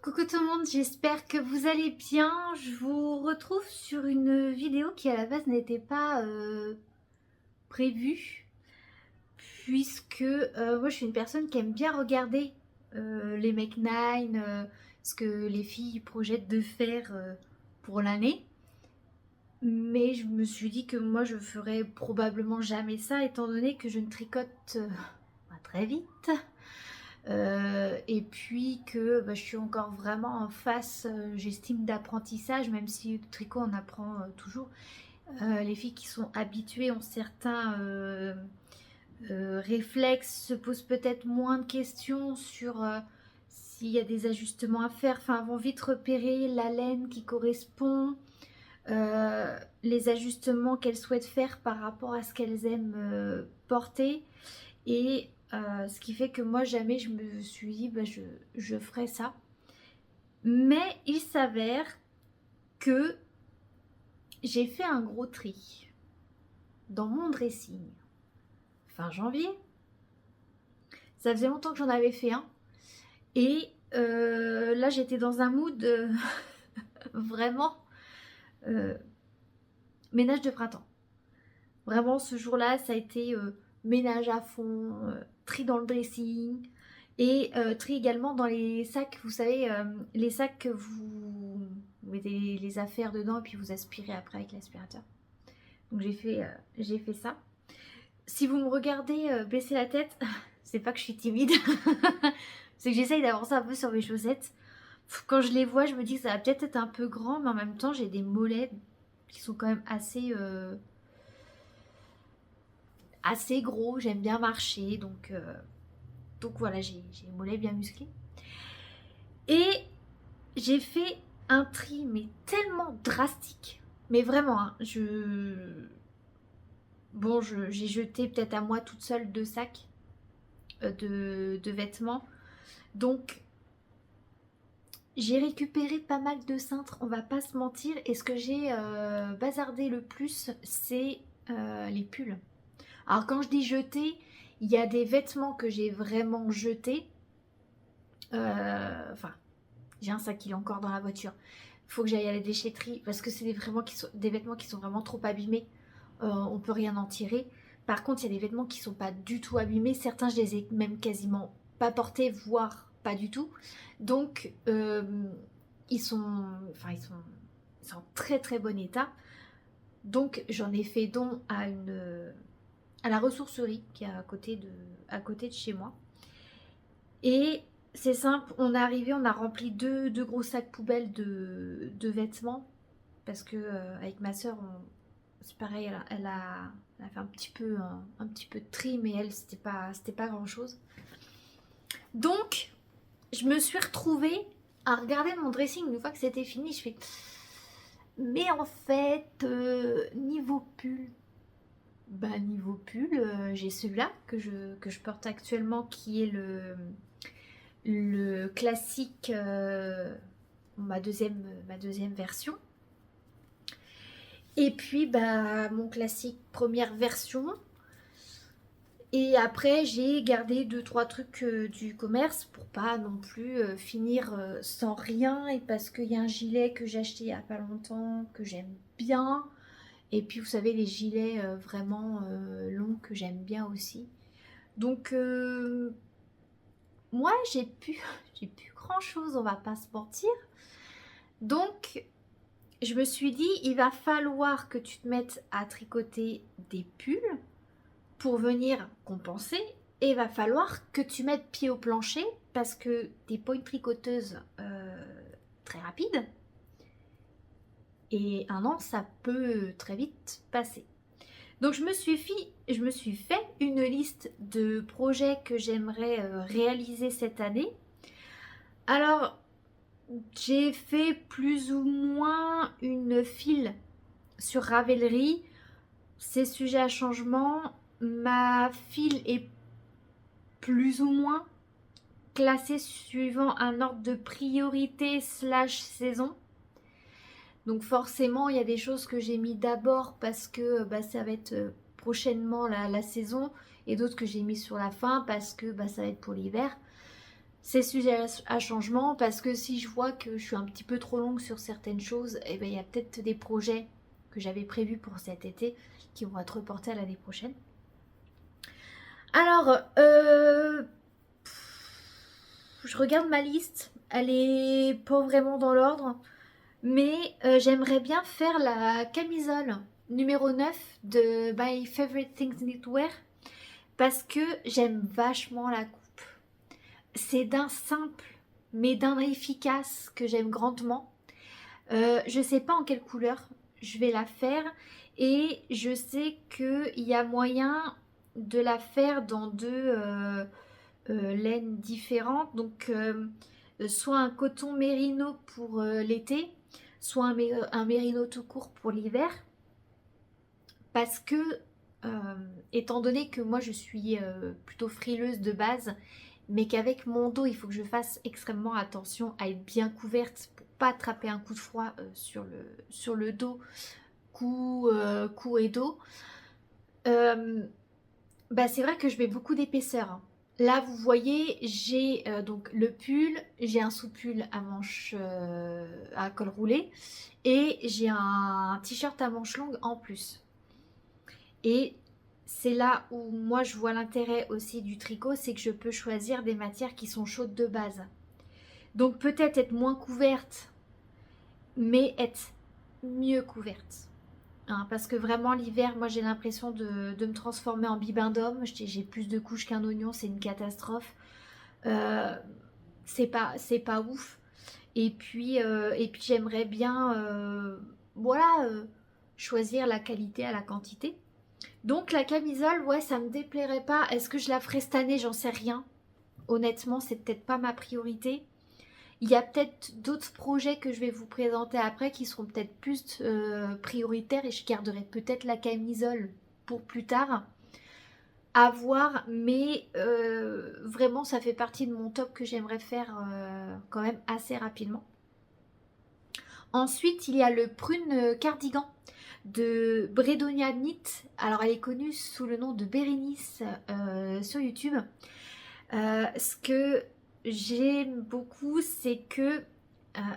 Coucou tout le monde, j'espère que vous allez bien. Je vous retrouve sur une vidéo qui à la base n'était pas prévue, puisque moi je suis une personne qui aime bien regarder les Make Nine, ce que les filles projettent de faire pour l'année. Mais je me suis dit que moi je ferais probablement jamais ça, étant donné que je ne tricote pas très vite. Et puis que je suis encore vraiment en phase, j'estime, d'apprentissage, même si le tricot on apprend toujours. Les filles qui sont habituées ont certains réflexes, se posent peut-être moins de questions sur s'il y a des ajustements à faire, enfin vont vite repérer la laine qui correspond, les ajustements qu'elles souhaitent faire par rapport à ce qu'elles aiment porter. Et ce qui fait que moi jamais je me suis dit je ferai ça. Mais il s'avère que j'ai fait un gros tri dans mon dressing fin janvier. Ça faisait longtemps que j'en avais fait un. Et là j'étais dans un mood vraiment ménage de printemps. Vraiment ce jour-là ça a été ménage à fond, tri dans le dressing. Et tri également dans les sacs, vous savez, les sacs que vous mettez les affaires dedans et puis vous aspirez après avec l'aspirateur. Donc j'ai fait ça. Si vous me regardez baisser la tête, c'est pas que je suis timide, c'est que j'essaye d'avancer un peu sur mes chaussettes. Quand je les vois, je me dis que ça va peut-être être un peu grand, mais en même temps j'ai des mollets qui sont quand même assez gros. J'aime bien marcher, donc voilà, j'ai les mollets bien musclés. Et j'ai fait un tri, mais tellement drastique. Mais vraiment, hein, j'ai jeté peut-être à moi toute seule 2 sacs de vêtements. Donc, j'ai récupéré pas mal de cintres, on va pas se mentir. Et ce que j'ai bazardé le plus, c'est les pulls. Alors, quand je dis jeter, il y a des vêtements que j'ai vraiment jetés. Enfin, j'ai un sac qui est encore dans la voiture. Il faut que j'aille à la déchetterie parce que c'est des vêtements qui sont vraiment trop abîmés. On peut rien en tirer. Par contre, il y a des vêtements qui sont pas du tout abîmés. Certains, je les ai même quasiment pas portés, voire pas du tout. Donc, ils sont en très très bon état. Donc, j'en ai fait don à la ressourcerie qui est à côté de chez moi. Et c'est simple, on est arrivé, on a rempli deux gros sacs poubelles de vêtements. Parce que avec ma soeur, c'est pareil, elle a fait un petit peu de tri, mais elle, c'était pas grand chose. Donc, je me suis retrouvée à regarder mon dressing une fois que c'était fini. Je fais, mais en fait, niveau pull, j'ai celui-là que je porte actuellement, qui est le classique, ma deuxième version. Et puis mon classique première version. Et après j'ai gardé 2-3 trucs du commerce pour pas non plus finir sans rien. Et parce qu'il y a un gilet que j'ai acheté il y a pas longtemps que j'aime bien. Et puis vous savez, les gilets vraiment longs que j'aime bien aussi. Donc moi j'ai plus grand chose, on va pas se mentir. Donc je me suis dit, il va falloir que tu te mettes à tricoter des pulls pour venir compenser. Et il va falloir que tu mettes pied au plancher parce que t'es pas une tricoteuse très rapide. Et un an, ça peut très vite passer. Donc je me suis fait une liste de projets que j'aimerais réaliser cette année. Alors, j'ai fait plus ou moins une file sur Ravelry. C'est sujet à changement. Ma file est plus ou moins classée suivant un ordre de priorité / saison. Donc forcément, il y a des choses que j'ai mis d'abord parce que ça va être prochainement la saison, et d'autres que j'ai mis sur la fin parce que ça va être pour l'hiver. c'est sujet à changement parce que si je vois que je suis un petit peu trop longue sur certaines choses, eh ben, il y a peut-être des projets que j'avais prévus pour cet été qui vont être reportés à l'année prochaine. Alors, je regarde ma liste, elle est pas vraiment dans l'ordre, mais j'aimerais bien faire la camisole numéro 9 de My Favorite Things Knitwear parce que j'aime vachement la coupe. C'est d'un simple mais d'un efficace que j'aime grandement. Je sais pas en quelle couleur je vais la faire et je sais qu'il y a moyen de la faire dans deux laines différentes. Donc soit un coton mérino pour l'été, soit un mérino tout court pour l'hiver. Parce que étant donné que moi je suis plutôt frileuse de base, mais qu'avec mon dos il faut que je fasse extrêmement attention à être bien couverte pour pas attraper un coup de froid sur le dos, cou et dos. Bah c'est vrai que je mets beaucoup d'épaisseur, hein. Là vous voyez j'ai donc le pull, j'ai un sous-pull à manches à col roulé et j'ai un t-shirt à manches longues en plus. Et c'est là où moi je vois l'intérêt aussi du tricot, c'est que je peux choisir des matières qui sont chaudes de base. Donc peut-être être moins couverte, mais être mieux couverte. Hein, parce que vraiment l'hiver, moi j'ai l'impression de me transformer en bibendum. J'ai plus de couches qu'un oignon, c'est une catastrophe. Euh, c'est pas ouf. Et puis j'aimerais bien voilà, choisir la qualité à la quantité. Donc la camisole, ouais, ça me déplairait pas. Est-ce que je la ferai cette année? J'en sais rien. Honnêtement, c'est peut-être pas ma priorité. Il y a peut-être d'autres projets que je vais vous présenter après qui seront peut-être plus prioritaires et je garderai peut-être la camisole pour plus tard. À voir, mais vraiment ça fait partie de mon top que j'aimerais faire quand même assez rapidement. Ensuite, il y a le prune cardigan de Bredonia Knit. Alors, elle est connue sous le nom de Bérénice sur YouTube. Ce que j'aime beaucoup, c'est que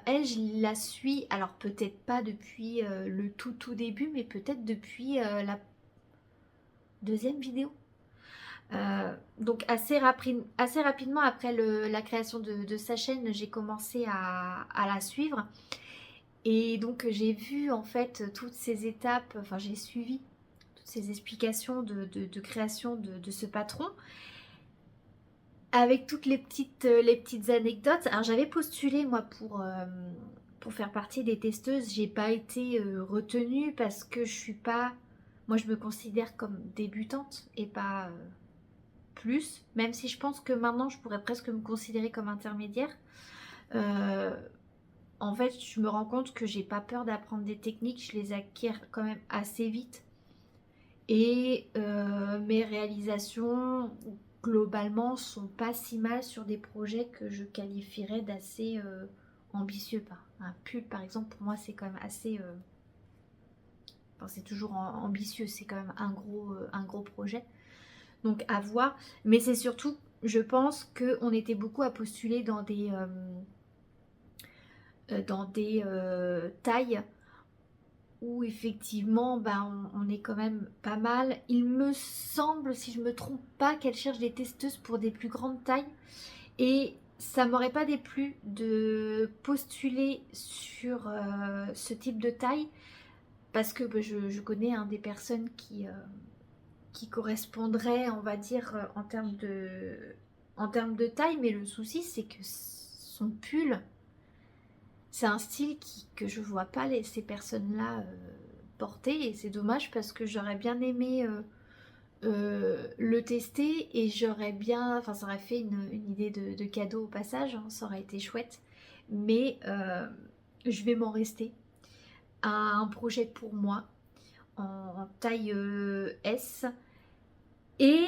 elle, je la suis, alors peut-être pas depuis le tout début, mais peut-être depuis la deuxième vidéo. Donc assez rapidement après la création de sa chaîne, j'ai commencé à la suivre. Et donc j'ai vu en fait toutes ces étapes, enfin j'ai suivi toutes ces explications de création de ce patron avec toutes les petites anecdotes. Alors j'avais postulé moi pour faire partie des testeuses, j'ai pas été retenue parce que je suis pas, moi je me considère comme débutante et pas plus, même si je pense que maintenant je pourrais presque me considérer comme intermédiaire. En fait, je me rends compte que j'ai pas peur d'apprendre des techniques, je les acquiers quand même assez vite. Et mes réalisations, globalement, sont pas si mal sur des projets que je qualifierais d'assez ambitieux. Un pull, par exemple, pour moi, c'est quand même assez... Enfin, c'est toujours ambitieux, c'est quand même un gros projet. Donc, à voir. Mais c'est surtout, je pense qu'on était beaucoup à postuler dans des tailles où effectivement on est quand même pas mal. Il me semble, si je me trompe pas, qu'elle cherche des testeuses pour des plus grandes tailles et ça m'aurait pas déplu de postuler sur ce type de taille parce que je connais des personnes qui correspondraient, on va dire, en termes de taille, mais le souci c'est que son pull, c'est un style que je vois pas ces personnes-là porter et c'est dommage parce que j'aurais bien aimé le tester et j'aurais bien, enfin ça aurait fait une idée de cadeau au passage, hein, ça aurait été chouette, mais je vais m'en rester à un projet pour moi en taille S. Et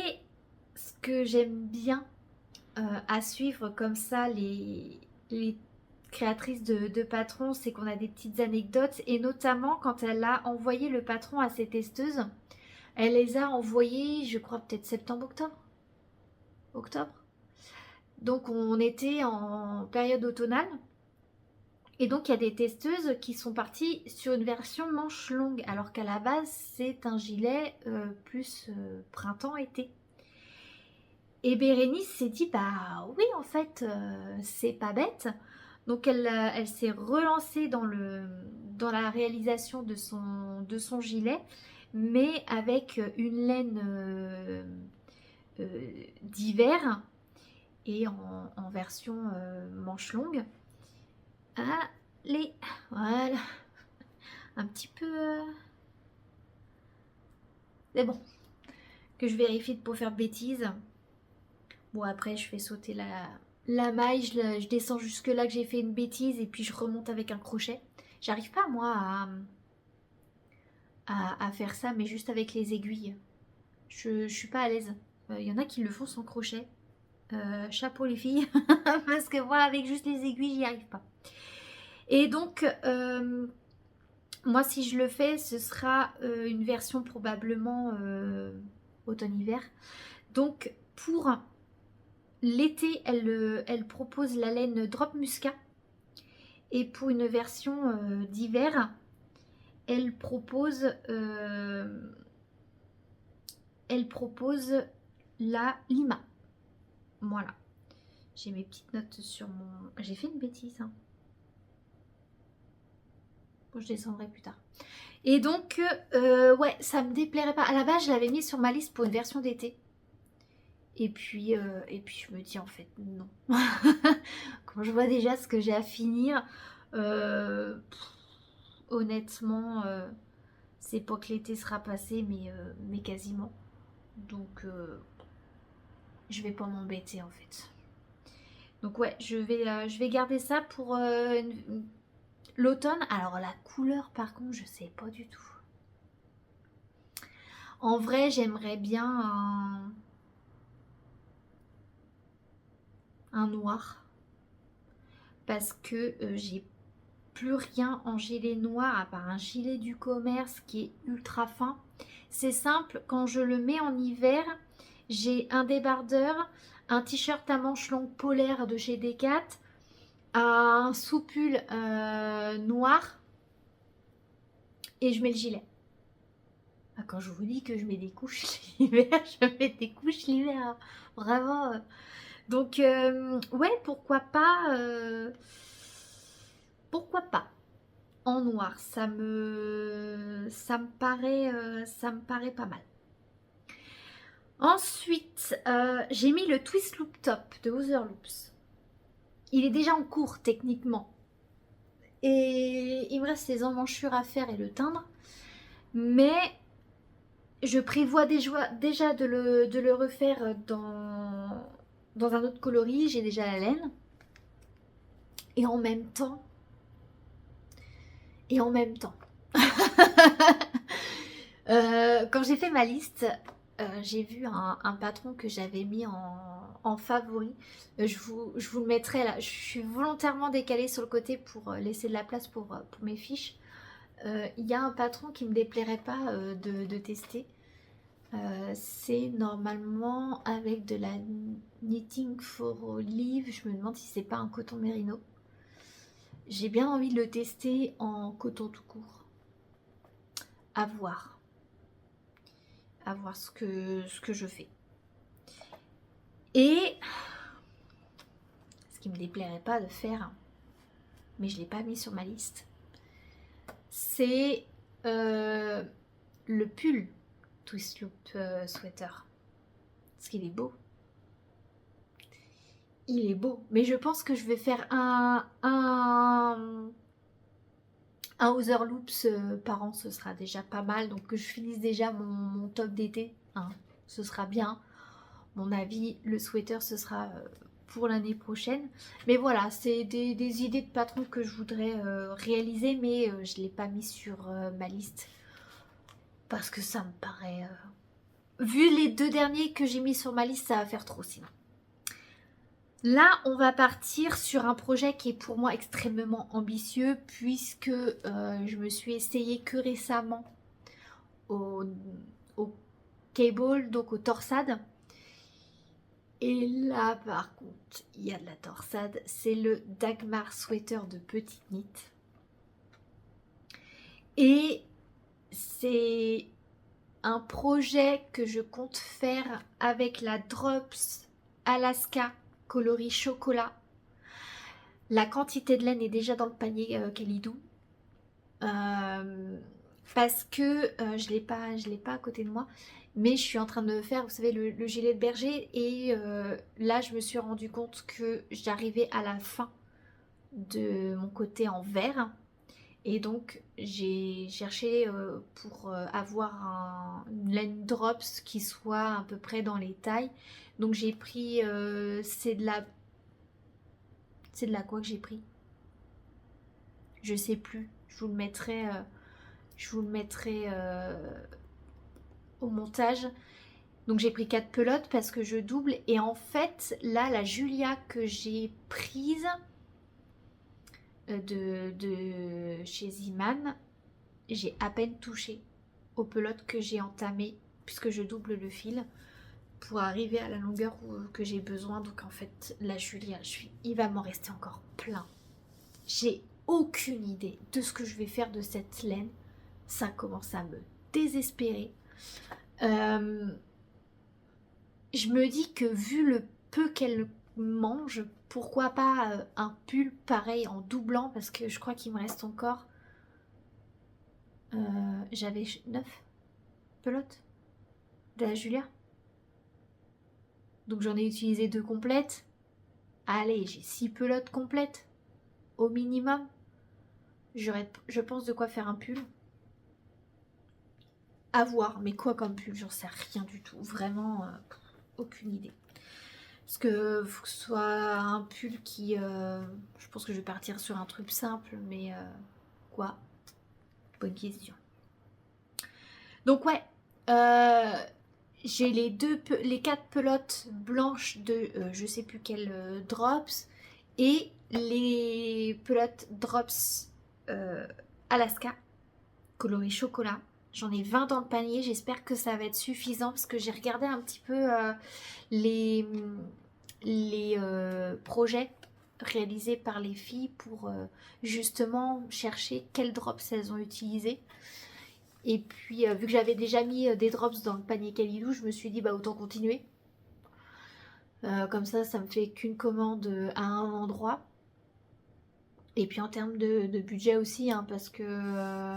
ce que j'aime bien à suivre comme ça les créatrice de patron, c'est qu'on a des petites anecdotes et notamment quand elle a envoyé le patron à ses testeuses, elle les a envoyées, je crois peut-être septembre, octobre. Donc on était en période automnale. Et donc il y a des testeuses qui sont parties sur une version manche longue, alors qu'à la base c'est un gilet plus printemps-été. Et Bérénice s'est dit, bah oui en fait c'est pas bête. Donc elle s'est relancée dans la réalisation de son gilet, mais avec une laine d'hiver et en version manche longue. Allez, voilà, un petit peu... C'est bon, que je vérifie de ne pas faire de bêtises. Bon, après, je fais sauter la maille, je descends jusque là que j'ai fait une bêtise et puis je remonte avec un crochet. J'arrive pas, moi, à faire ça, mais juste avec les aiguilles. Je suis pas à l'aise. Il y en a qui le font sans crochet. Chapeau les filles, parce que moi, avec juste les aiguilles, j'y arrive pas. Et donc... moi, si je le fais, ce sera une version probablement automne-hiver. Donc, pour l'été, elle propose la laine Drop Muscat. Et pour une version d'hiver, elle propose la Lima. Voilà. J'ai mes petites notes sur mon... J'ai fait une bêtise, hein. Bon, je descendrai plus tard. Et donc, ouais, ça me déplairait pas. À la base, je l'avais mis sur ma liste pour une version d'été. Et puis je me dis en fait non. Quand je vois déjà ce que j'ai à finir, honnêtement, c'est pas que l'été sera passé, mais quasiment. Donc, je vais pas m'embêter en fait. Donc ouais, je vais garder ça pour l'automne. Alors la couleur par contre, je sais pas du tout. En vrai, j'aimerais bien un noir. Parce que j'ai plus rien en gilet noir à part un gilet du commerce qui est ultra fin. C'est simple, quand je le mets en hiver, j'ai un débardeur, un t-shirt à manches longues polaire de chez Decat, un sous-pull noir et je mets le gilet. Ah, quand je vous dis que je mets des couches l'hiver, je mets des couches l'hiver. Vraiment. Donc, ouais, pourquoi pas en noir, ça me paraît pas mal. Ensuite, j'ai mis le twist loop top de Other Loops. Il est déjà en cours techniquement. Et il me reste les emmanchures à faire et le teindre. Mais je prévois déjà de le refaire dans un autre coloris. J'ai déjà la laine. Et en même temps, quand j'ai fait ma liste, j'ai vu un patron que j'avais mis en favori. Je vous le mettrai là. Je suis volontairement décalée sur le côté pour laisser de la place pour mes fiches. Il y a un patron qui ne me déplairait pas de tester. C'est normalement avec de la Knitting for Olive. Je me demande si c'est pas un coton mérino. J'ai bien envie de le tester en coton tout court. À voir ce que je fais. Et ce qui me déplairait pas de faire, mais je l'ai pas mis sur ma liste, c'est le pull twist loop sweater. Parce qu'il est beau. Il est beau. Mais je pense que je vais faire un Other Loops par an, ce sera déjà pas mal. Donc que je finisse déjà mon top d'été, hein, ce sera bien. Mon avis, le sweater, ce sera pour l'année prochaine. Mais voilà, c'est des idées de patron que je voudrais réaliser, mais je ne l'ai pas mis sur ma liste. Parce que ça me paraît... vu les deux derniers que j'ai mis sur ma liste, ça va faire trop sinon. Là, on va partir sur un projet qui est pour moi extrêmement ambitieux puisque je me suis essayée que récemment au cable, donc au torsade. Et là, par contre, il y a de la torsade. C'est le Dagmar Sweater de Petite Knit. Et c'est un projet que je compte faire avec la Drops Alaska coloris chocolat. La quantité de laine est déjà dans le panier Kalidou. Parce que je l'ai pas à côté de moi, mais je suis en train de faire, vous savez, le gilet de berger, et là je me suis rendu compte que j'arrivais à la fin de mon côté en vert, et donc j'ai cherché pour avoir une laine drops qui soit à peu près dans les tailles. Donc j'ai pris, c'est de la quoi que j'ai pris, je sais plus, je vous le mettrai au montage. Donc j'ai pris 4 pelotes parce que je double, et en fait là la Julia que j'ai prise de chez Ziman, j'ai à peine touché aux pelotes que j'ai entamées puisque je double le fil pour arriver à la longueur que j'ai besoin. Donc en fait la Julia, il va m'en rester encore plein. J'ai aucune idée de ce que je vais faire de cette laine. Ça commence à me désespérer. Je me dis que vu le peu qu'elle mange, pourquoi pas un pull pareil en doublant, parce que je crois qu'il me reste encore... j'avais 9 pelotes de la Julia. Donc j'en ai utilisé 2 complètes. Allez, j'ai 6 pelotes complètes au minimum. J'aurais, je pense, de quoi faire un pull. À voir, mais quoi comme pull, j'en sais rien du tout. Vraiment, aucune idée. Parce que faut que ce soit un pull qui... je pense que je vais partir sur un truc simple, mais quoi? Bonne question. Donc ouais, j'ai les 4 pelotes blanches de je sais plus quel drops, et les pelotes drops Alaska coloris chocolat. J'en ai 20 dans le panier, j'espère que ça va être suffisant parce que j'ai regardé un petit peu les projets réalisés par les filles pour justement chercher quels drops elles ont utilisé. Et puis vu que j'avais déjà mis des drops dans le panier Kalidou, je me suis dit bah autant continuer. Comme ça me fait qu'une commande à un endroit. Et puis en termes de budget aussi, hein, parce que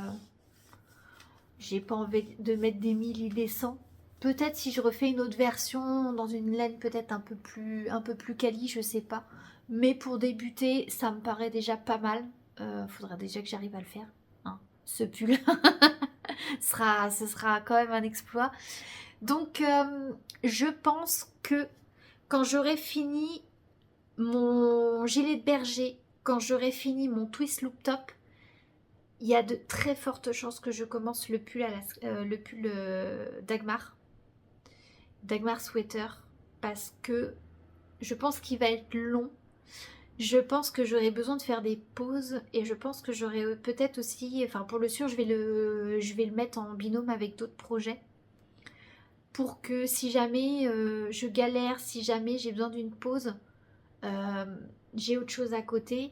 j'ai pas envie de mettre des 1000 et des 100. Peut-être si je refais une autre version dans une laine peut-être un peu plus quali, je sais pas. Mais pour débuter, ça me paraît déjà pas mal. Faudra déjà que j'arrive à le faire, hein, ce pull. Ce sera quand même un exploit. Donc je pense que quand j'aurai fini mon gilet de berger, quand j'aurai fini mon twist loop top, il y a de très fortes chances que je commence le pull Dagmar Sweater, parce que je pense qu'il va être long. Je pense que j'aurai besoin de faire des pauses, et je pense que j'aurai peut-être aussi, enfin pour le sûr, je vais le mettre en binôme avec d'autres projets pour que si jamais je galère, si jamais j'ai besoin d'une pause, j'ai autre chose à côté.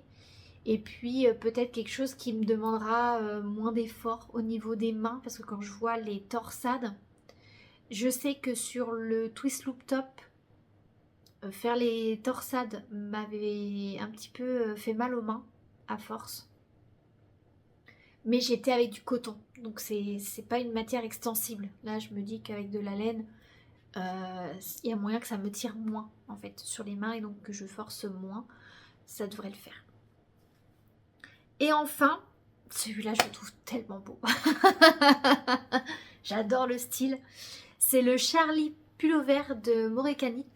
Et puis peut-être quelque chose qui me demandera moins d'efforts au niveau des mains, parce que quand je vois les torsades, je sais que sur le twist loop top, faire les torsades m'avait un petit peu fait mal aux mains à force. Mais j'étais avec du coton, donc c'est pas une matière extensible. Là je me dis qu'avec de la laine, il y a moyen que ça me tire moins en fait sur les mains, et donc que je force moins, ça devrait le faire. Et enfin, celui-là je le trouve tellement beau. J'adore le style. C'est le Charlie Pullover de Morekanit.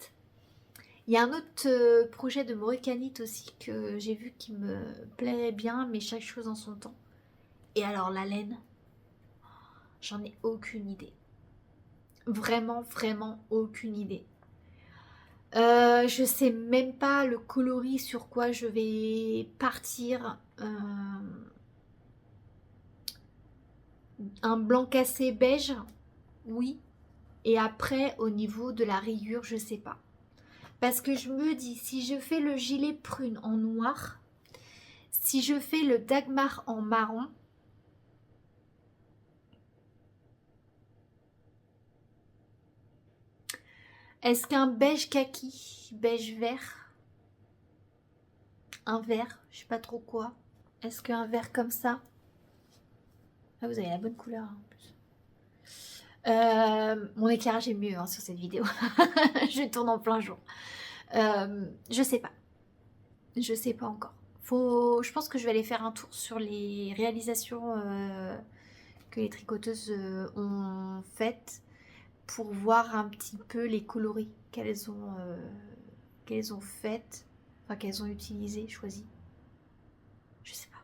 Il y a un autre projet de Morekanit aussi que j'ai vu qui me plairait bien, mais chaque chose en son temps. Et alors la laine, j'en ai aucune idée. Vraiment, vraiment aucune idée. Je sais même pas le coloris sur quoi je vais partir. Un blanc cassé beige, oui. Et après, au niveau de la rayure, je sais pas. Parce que je me dis, si je fais le gilet prune en noir, si je fais le Dagmar en marron, est-ce qu'un beige kaki, beige vert, un vert, je sais pas trop quoi, est-ce qu'un vert comme ça, ah vous avez la bonne couleur hein, en plus. Mon éclairage est mieux hein, sur cette vidéo, je tourne en plein jour. Je sais pas. Je sais pas encore. Je pense que je vais aller faire un tour sur les réalisations que les tricoteuses ont faites pour voir un petit peu les coloris qu'elles ont faites, enfin qu'elles ont utilisées, choisies. Je sais pas.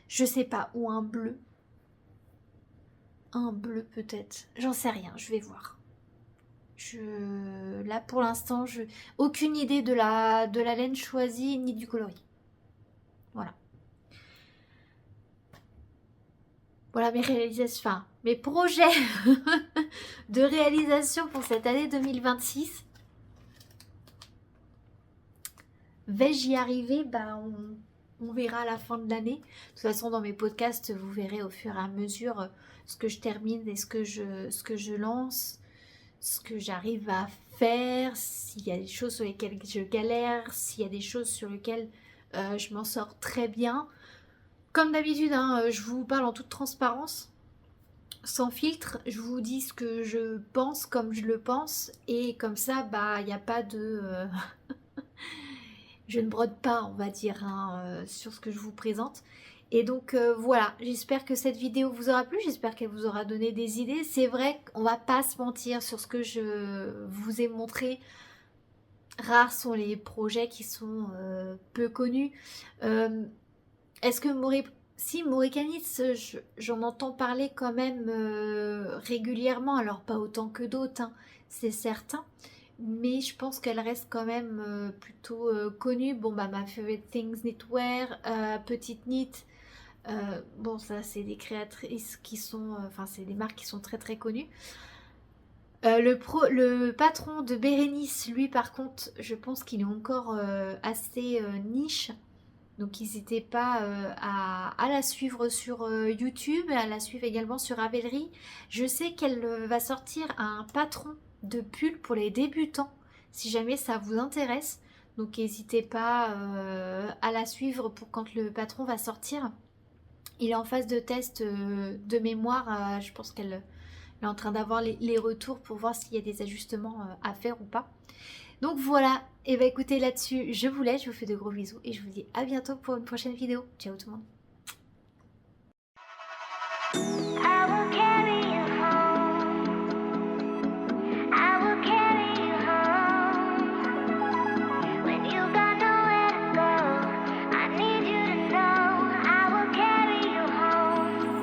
Je sais pas. Ou un bleu. Un bleu peut-être. J'en sais rien. Je vais voir. Là pour l'instant, aucune idée de la laine choisie ni du coloris. Voilà. Voilà mes réalisations, enfin mes projets de réalisation pour cette année 2026. Vais-je y arriver? Bah on verra à la fin de l'année. De toute façon dans mes podcasts vous verrez au fur et à mesure ce que je termine et ce que je lance, ce que j'arrive à faire, s'il y a des choses sur lesquelles je galère, s'il y a des choses sur lesquelles je m'en sors très bien. Comme d'habitude, hein, je vous parle en toute transparence, sans filtre, je vous dis ce que je pense comme je le pense, et comme ça, bah, il n'y a pas de... je ne brode pas, on va dire, hein, sur ce que je vous présente. Et donc voilà, j'espère que cette vidéo vous aura plu, j'espère qu'elle vous aura donné des idées. C'est vrai qu'on va pas se mentir sur ce que je vous ai montré. Rares sont les projets qui sont peu connus. Est-ce que Morikanis, j'en entends parler quand même régulièrement, alors pas autant que d'autres, hein, c'est certain, mais je pense qu'elle reste quand même plutôt connue. Bon bah My Favorite Things Knitwear, Petite Knit, bon ça c'est des créatrices qui sont, enfin c'est des marques qui sont très très connues. Le patron de Bérénice, lui par contre, je pense qu'il est encore assez niche. Donc n'hésitez pas à la suivre sur YouTube, à la suivre également sur Ravelry. Je sais qu'elle va sortir un patron de pull pour les débutants, si jamais ça vous intéresse. Donc n'hésitez pas à la suivre pour quand le patron va sortir. Il est en phase de test de mémoire, je pense qu'elle est en train d'avoir les retours pour voir s'il y a des ajustements à faire ou pas. Donc voilà, et bah écoutez là-dessus, je vous laisse, je vous fais de gros bisous et je vous dis à bientôt pour une prochaine vidéo. Ciao tout le monde.